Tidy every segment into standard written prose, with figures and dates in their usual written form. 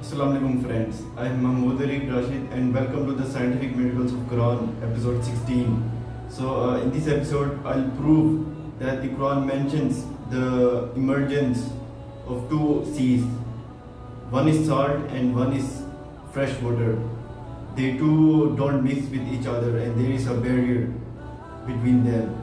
Assalamualaikum friends, I am Areeb Rashid and welcome to the Scientific Miracles of Quran episode 16. In this episode I'll prove that the Quran mentions the emergence of two seas. One is salt and one is fresh water. They two don't mix with each other and there is a barrier between them.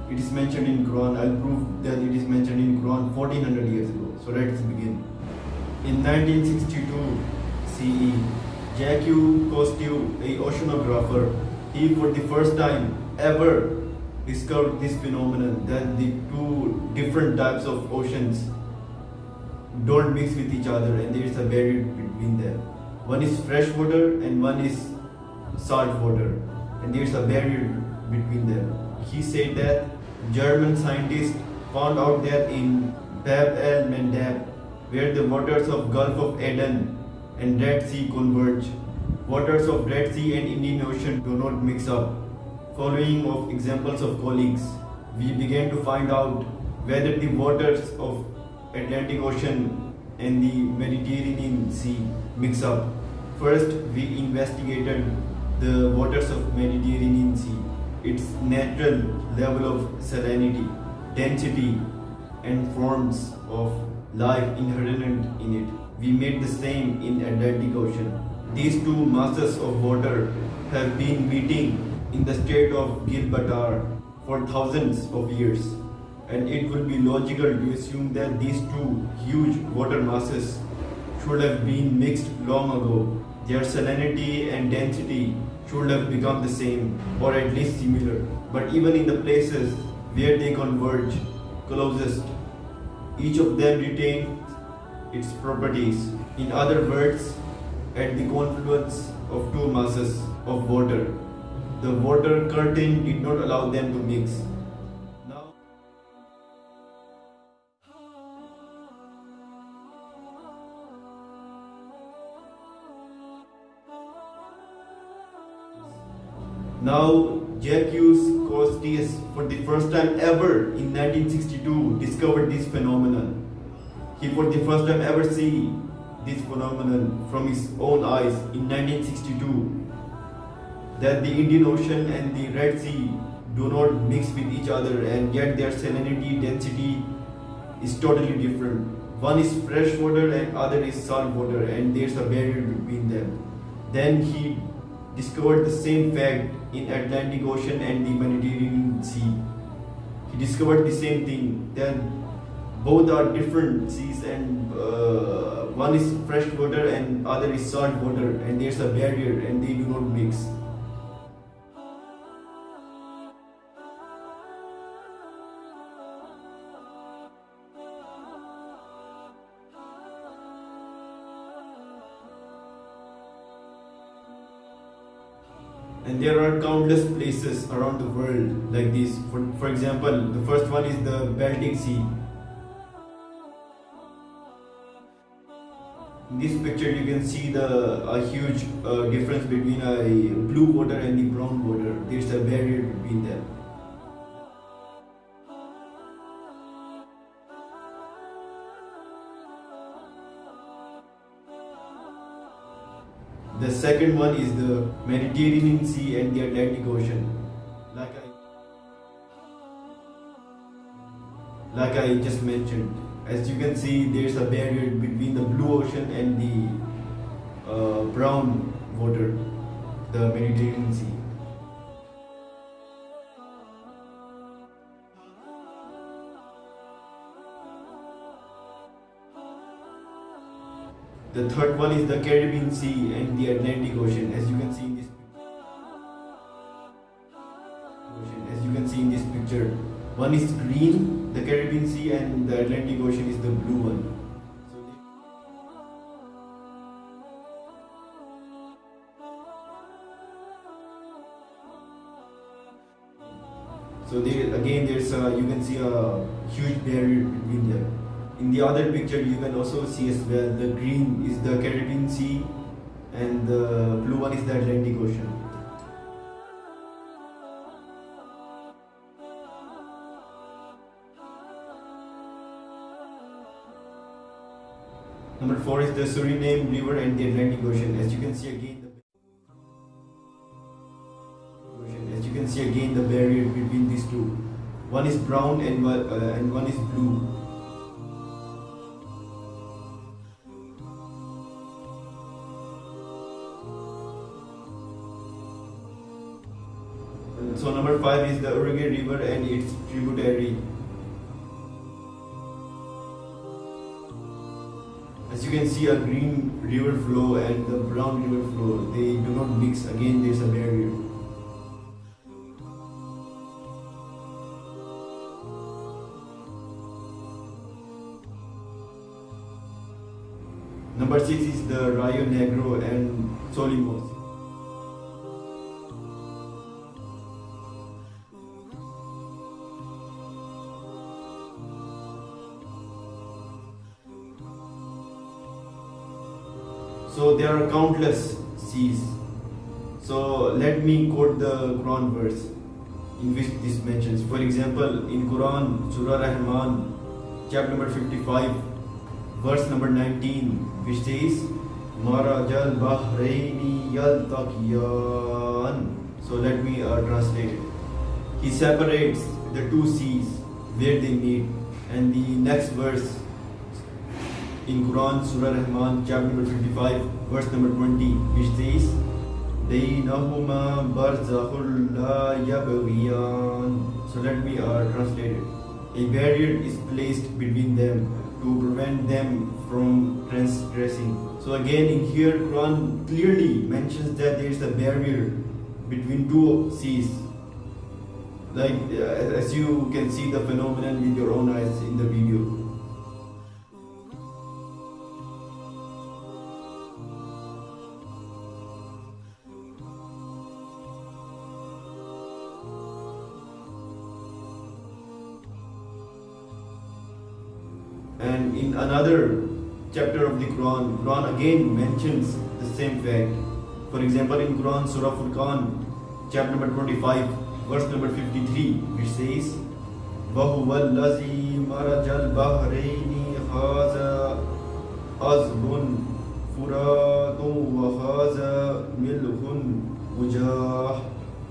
It is mentioned in Quran. I'll prove that it is mentioned in Quran 1400 years ago. So let's begin. In 1962 CE, Jacques Cousteau, a oceanographer, he for the first time ever discovered this phenomenon that the two different types of oceans don't mix with each other and there is a barrier between them. One is fresh water and one is salt water and there is a barrier between them. He said that German scientists found out that in Bab el-Mandeb, where the waters of Gulf of Aden and Red Sea converge, waters of Red Sea and Indian Ocean do not mix up. Following of examples of colleagues, we began to find out whether the waters of Atlantic Ocean and the Mediterranean Sea mix up. First, we investigated the waters of Mediterranean Sea, its natural level of salinity, density, and forms of life inherent in it. We made the same in Atlantic Ocean. These two masses of water have been meeting in the state of Gibraltar for thousands of years, and it would be logical to assume that these two huge water masses should have been mixed long ago. Their salinity and density should have become the same or at least similar. But even in the places where they converge closest, each of them retains its properties. In other words, at the confluence of two masses of water, the water curtain did not allow them to mix. Now, Jacques Cousteau, for the first time ever in 1962, discovered this phenomenon. He for the first time ever see this phenomenon from his own eyes in 1962, that the Indian Ocean and the Red Sea do not mix with each other and yet their salinity density is totally different. One is fresh water and other is salt water and there's a barrier between them. Then he discovered the same fact in Atlantic Ocean and the Mediterranean Sea. He discovered the same thing, that both are different seas and one is fresh water and other is salt water and there's a barrier and they do not mix. And there are countless places around the world like this. For example, the first one is the Baltic Sea. In this picture you can see a huge difference between a blue water and the brown water. There's a barrier between them. The second one is the Mediterranean Sea and the Atlantic Ocean. Like I just mentioned, as you can see, there's a barrier between the blue ocean and the brown water, the Mediterranean Sea. The third one is the Caribbean Sea and the Atlantic Ocean, as you can see in this picture. see in this picture. One is green, the Caribbean Sea, and the Atlantic Ocean is the blue one. So there again, you can see a huge barrier between them. In the other picture, you can also see as well the green is the Caribbean Sea, and the blue one is the Atlantic Ocean. Number 4 is the Suriname River and the Atlantic Ocean. As you can see again, the barrier between these two. One is brown and one is blue. So number 5 is the Uruguay River and its tributary. As you can see, a green river flow and the brown river flow, they do not mix. Again, there is a barrier. Number 6 is the Rio Negro and Solimos. So there are countless seas. So let me quote the Quran verse in which this mentions. For example, in Quran, Surah Rahman, chapter number 55, verse number 19, which says, Marajal Bahraini Yaltaqiyan. So let me translate it. He separates the two seas where they meet. And the next verse in Quran, Surah Rahman, chapter number 55, verse number 20, which says, Bainahuma barzakhul la yabghiyan. So let me translate it. A barrier is placed between them to prevent them from transgressing. So again, in here, Quran clearly mentions that there is a barrier between two seas. Like as you can see the phenomenon with your own eyes in the video. And in another chapter of the Quran again mentions the same fact. For example, in Quran, Surah Furqan, chapter number 25, verse number 53, which says, وَهُوَ الَّذِي مَرَجَ الْبَحْرَيْنِ هَذَا عَذْبٌ فُرَاتٌ وَهَذَا مِلْحٌ أُجَاجٌ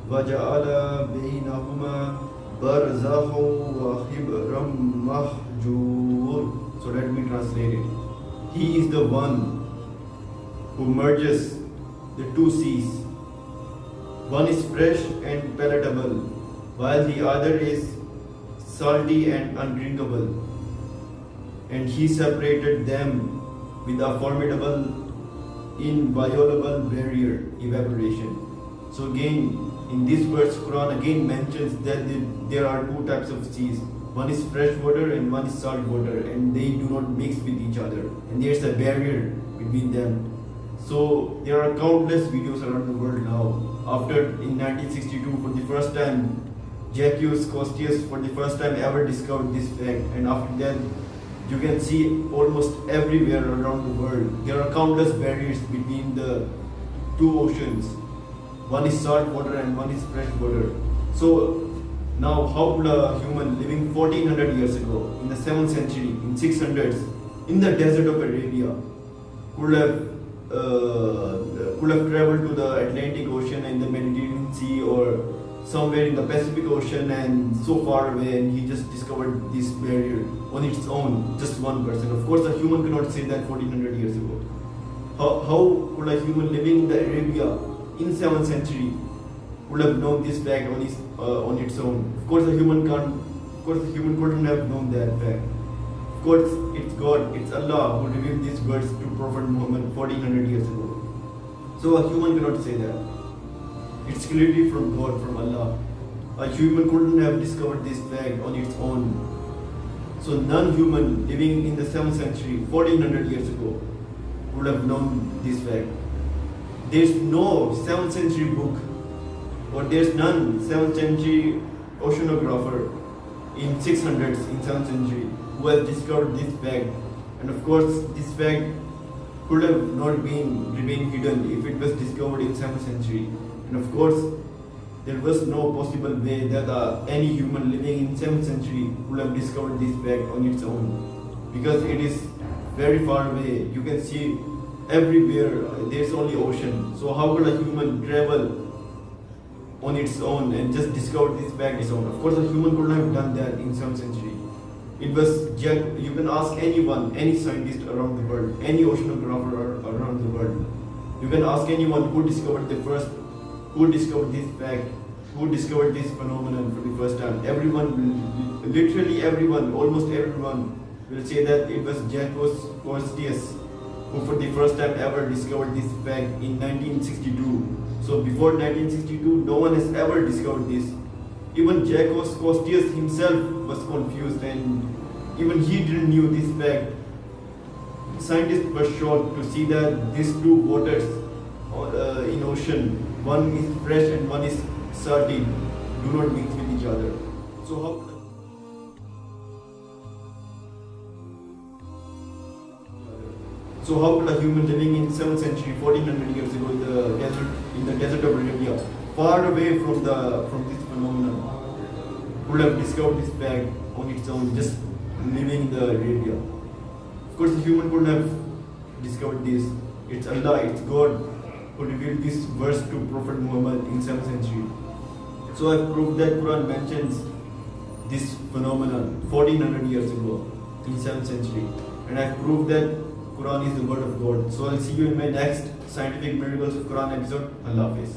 وَجَعَلَ بَيْنَهُمَا بَرْزَخًا وَحِبْرًا مَحْجُورًا. So let me translate it. He is the one who merges the two seas. One is fresh and palatable, while the other is salty and undrinkable. And he separated them with a formidable, inviolable barrier, evaporation. So again, in this verse, Quran again mentions that there are two types of seas. One is fresh water and one is salt water, and they do not mix with each other. And there's a barrier between them. So there are countless videos around the world now. After in 1962, for the first time, Jacques Cousteau for the first time ever discovered this fact. And after that, you can see almost everywhere around the world. There are countless barriers between the two oceans. One is salt water and one is fresh water. So now, how could a human living 1400 years ago, in the 7th century, in 600s, in the desert of Arabia, could have traveled to the Atlantic Ocean and the Mediterranean Sea, or somewhere in the Pacific Ocean and so far away, and he just discovered this barrier on its own, just one person? Of course, a human cannot say that 1400 years ago. How could a human living in the Arabia in 7th century would have known this fact on its own? Of course, a human couldn't have known that fact. Of course, it's God, it's Allah who revealed these words to Prophet Muhammad 1400 years ago. So a human cannot say that. It's clearly from God, from Allah. A human couldn't have discovered this fact on its own. So non-human living in the 7th century, 1400 years ago, would have known this fact. There's no 7th century book, or there's none 7th century oceanographer in 600s, in 7th century, who has discovered this fact. And of course, this fact could have not remained hidden if it was discovered in 7th century. And of course, there was no possible way that any human living in 7th century would have discovered this fact on its own, because it is very far away. You can see everywhere there's only ocean. So how could a human travel on its own and just discover this fact its own? Of course, a human couldn't have done that in 7th century. It was you can ask anyone, any scientist around the world, any oceanographer around the world. You can ask anyone who discovered this fact, who discovered this phenomenon for the first time. Everyone, literally everyone, almost everyone will say that it was Jacques Costius who for the first time ever discovered this fact in 1962. So before 1962, no one has ever discovered this. Even Jacques Costius himself was confused, and even he didn't knew this fact. Scientists were shocked to see that these two waters in ocean, one is fresh and one is salty, do not mix with each other. So how could a human living in 7th century, 1400 years ago in the desert of Arabia, far away from this phenomenon, could have discovered this fact on its own, just living in the Arabia? Of course, the human couldn't have discovered this. It's Allah, it's God who revealed this verse to Prophet Muhammad in 7th century. So I've proved that Quran mentions this phenomenon 1400 years ago in 7th century, and I've proved that Quran is the word of God. So I'll see you in my next Scientific Miracles of Quran episode. Allah Hafiz.